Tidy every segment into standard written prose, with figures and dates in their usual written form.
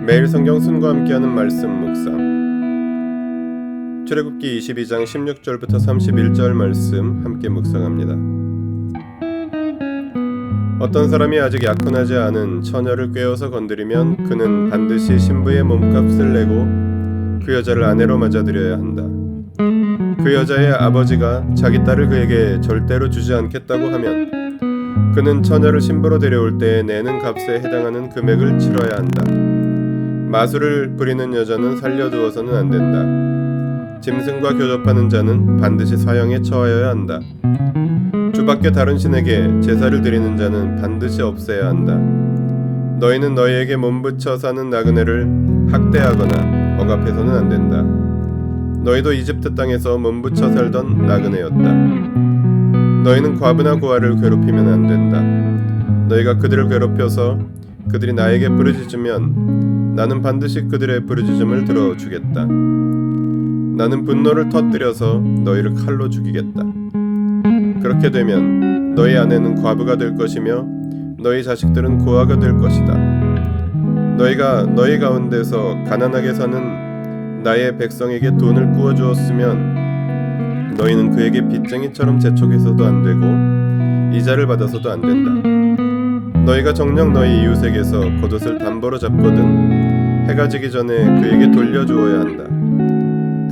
매일 성경 순과 함께하는 말씀 묵상. 출애굽기 22장 16절부터 31절 말씀 함께 묵상합니다. 어떤 사람이 아직 약혼하지 않은 처녀를 꾀어서 건드리면 그는 반드시 신부의 몸값을 내고 그 여자를 아내로 맞아들여야 한다. 그 여자의 아버지가 자기 딸을 그에게 절대로 주지 않겠다고 하면 그는 처녀를 신부로 데려올 때 내는 값에 해당하는 금액을 치러야 한다. 마술을 부리는 여자는 살려두어서는 안 된다. 짐승과 교접하는 자는 반드시 사형에 처하여야 한다. 주밖에 다른 신에게 제사를 드리는 자는 반드시 없애야 한다. 너희는 너희에게 몸붙여 사는 나그네를 학대하거나 억압해서는 안 된다. 너희도 이집트 땅에서 몸붙여 살던 나그네였다. 너희는 과부나 고아를 괴롭히면 안 된다. 너희가 그들을 괴롭혀서 그들이 나에게 부르짖으면 나는 반드시 그들의 부르짖음을 들어주겠다. 나는 분노를 터뜨려서 너희를 칼로 죽이겠다. 그렇게 되면 너희 아내는 과부가 될 것이며 너희 자식들은 고아가 될 것이다. 너희가 너희 가운데서 가난하게 사는 나의 백성에게 돈을 꾸어 주었으면 너희는 그에게 빚쟁이처럼 재촉해서도 안 되고 이자를 받아서도 안 된다. 너희가 정녕 너희 이웃에게서 겉옷을 담보로 잡거든 해가 지기 전에 그에게 돌려주어야 한다.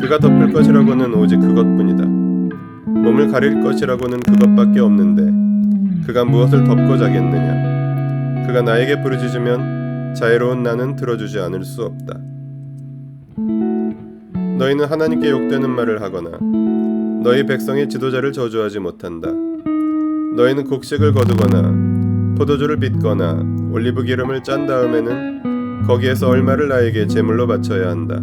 그가 덮을 것이라고는 오직 그것뿐이다. 몸을 가릴 것이라고는 그것밖에 없는데 그가 무엇을 덮고 자겠느냐. 그가 나에게 부르짖으면 자애로운 나는 들어주지 않을 수 없다. 너희는 하나님께 욕되는 말을 하거나 너희 백성의 지도자를 저주하지 못한다. 너희는 곡식을 거두거나 포도주를 빚거나 올리브 기름을 짠 다음에는 거기에서 얼마를 나에게 제물로 바쳐야 한다.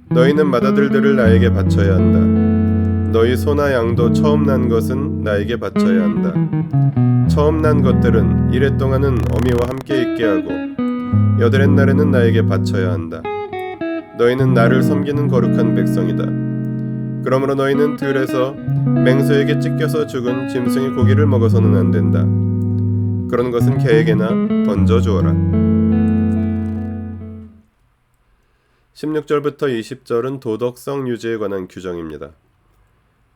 너희는 맏아들들을 나에게 바쳐야 한다. 너희 소나 양도 처음 난 것은 나에게 바쳐야 한다. 처음 난 것들은 이래 동안은 어미와 함께 있게 하고 여드렛 날에는 나에게 바쳐야 한다. 너희는 나를 섬기는 거룩한 백성이다. 그러므로 너희는 들에서 맹수에게 찢겨서 죽은 짐승의 고기를 먹어서는 안 된다. 그런 것은 개에게나 던져 주어라. 16절부터 20절은 도덕성 유지에 관한 규정입니다.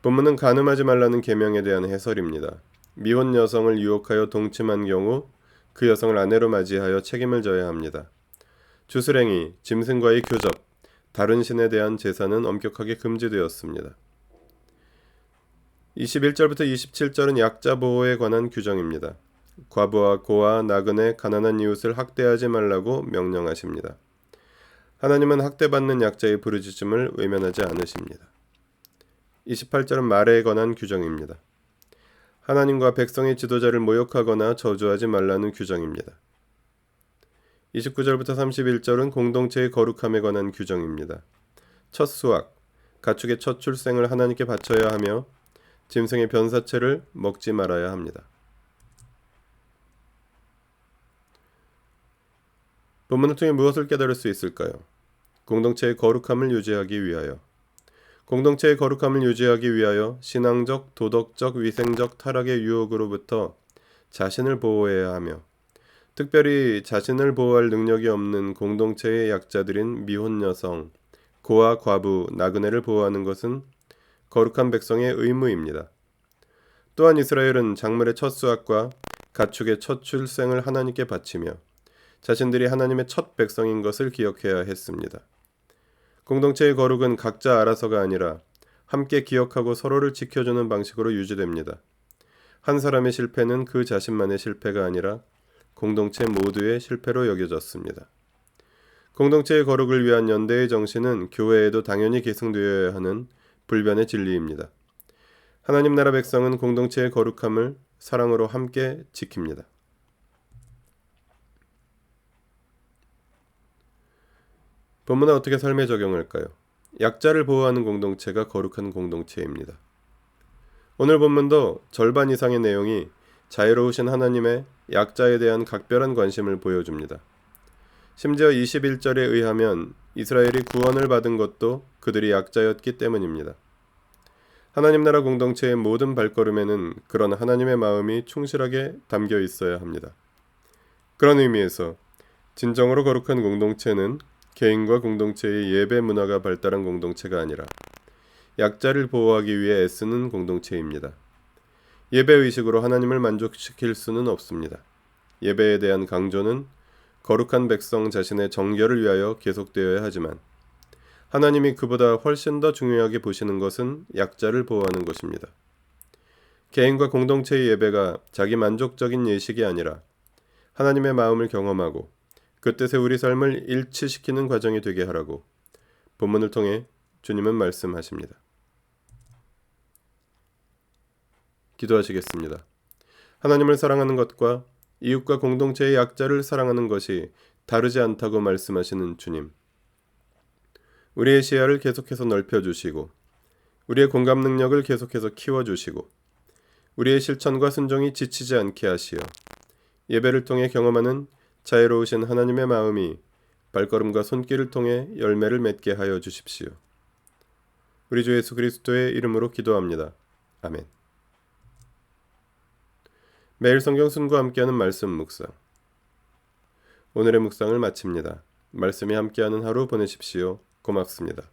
본문은 간음하지 말라는 계명에 대한 해설입니다. 미혼 여성을 유혹하여 동침한 경우 그 여성을 아내로 맞이하여 책임을 져야 합니다. 주술행위, 짐승과의 교접, 다른 신에 대한 제사는 엄격하게 금지되었습니다. 21절부터 27절은 약자 보호에 관한 규정입니다. 과부와 고아, 나그네, 가난한 이웃을 학대하지 말라고 명령하십니다. 하나님은 학대받는 약자의 부르짖음을 외면하지 않으십니다. 28절은 말에 관한 규정입니다. 하나님과 백성의 지도자를 모욕하거나 저주하지 말라는 규정입니다. 29절부터 31절은 공동체의 거룩함에 관한 규정입니다. 첫 수확, 가축의 첫 출생을 하나님께 바쳐야 하며 짐승의 변사체를 먹지 말아야 합니다. 본문을 통해 무엇을 깨달을 수 있을까요? 공동체의 거룩함을 유지하기 위하여. 공동체의 거룩함을 유지하기 위하여 신앙적, 도덕적, 위생적 타락의 유혹으로부터 자신을 보호해야 하며 특별히 자신을 보호할 능력이 없는 공동체의 약자들인 미혼 여성, 고아, 과부, 나그네를 보호하는 것은 거룩한 백성의 의무입니다. 또한 이스라엘은 작물의 첫 수확과 가축의 첫 출생을 하나님께 바치며 자신들이 하나님의 첫 백성인 것을 기억해야 했습니다. 공동체의 거룩은 각자 알아서가 아니라 함께 기억하고 서로를 지켜주는 방식으로 유지됩니다. 한 사람의 실패는 그 자신만의 실패가 아니라 공동체 모두의 실패로 여겨졌습니다. 공동체의 거룩을 위한 연대의 정신은 교회에도 당연히 계승되어야 하는 불변의 진리입니다. 하나님 나라 백성은 공동체의 거룩함을 사랑으로 함께 지킵니다. 본문은 어떻게 삶에 적용할까요? 약자를 보호하는 공동체가 거룩한 공동체입니다. 오늘 본문도 절반 이상의 내용이 자유로우신 하나님의 약자에 대한 각별한 관심을 보여줍니다. 심지어 21절에 의하면 이스라엘이 구원을 받은 것도 그들이 약자였기 때문입니다. 하나님 나라 공동체의 모든 발걸음에는 그런 하나님의 마음이 충실하게 담겨 있어야 합니다. 그런 의미에서 진정으로 거룩한 공동체는 개인과 공동체의 예배 문화가 발달한 공동체가 아니라 약자를 보호하기 위해 애쓰는 공동체입니다. 예배 의식으로 하나님을 만족시킬 수는 없습니다. 예배에 대한 강조는 거룩한 백성 자신의 정결을 위하여 계속되어야 하지만 하나님이 그보다 훨씬 더 중요하게 보시는 것은 약자를 보호하는 것입니다. 개인과 공동체의 예배가 자기 만족적인 예식이 아니라 하나님의 마음을 경험하고 그 뜻에 우리 삶을 일치시키는 과정이 되게 하라고 본문을 통해 주님은 말씀하십니다. 기도하시겠습니다. 하나님을 사랑하는 것과 이웃과 공동체의 약자를 사랑하는 것이 다르지 않다고 말씀하시는 주님. 우리의 시야를 계속해서 넓혀주시고 우리의 공감 능력을 계속해서 키워주시고 우리의 실천과 순종이 지치지 않게 하시어 예배를 통해 경험하는 자애로우신 하나님의 마음이 발걸음과 손길을 통해 열매를 맺게 하여 주십시오. 우리 주 예수 그리스도의 이름으로 기도합니다. 아멘. 매일 성경 순과 함께하는 말씀 묵상. 오늘의 묵상을 마칩니다. 말씀이 함께하는 하루 보내십시오. 고맙습니다.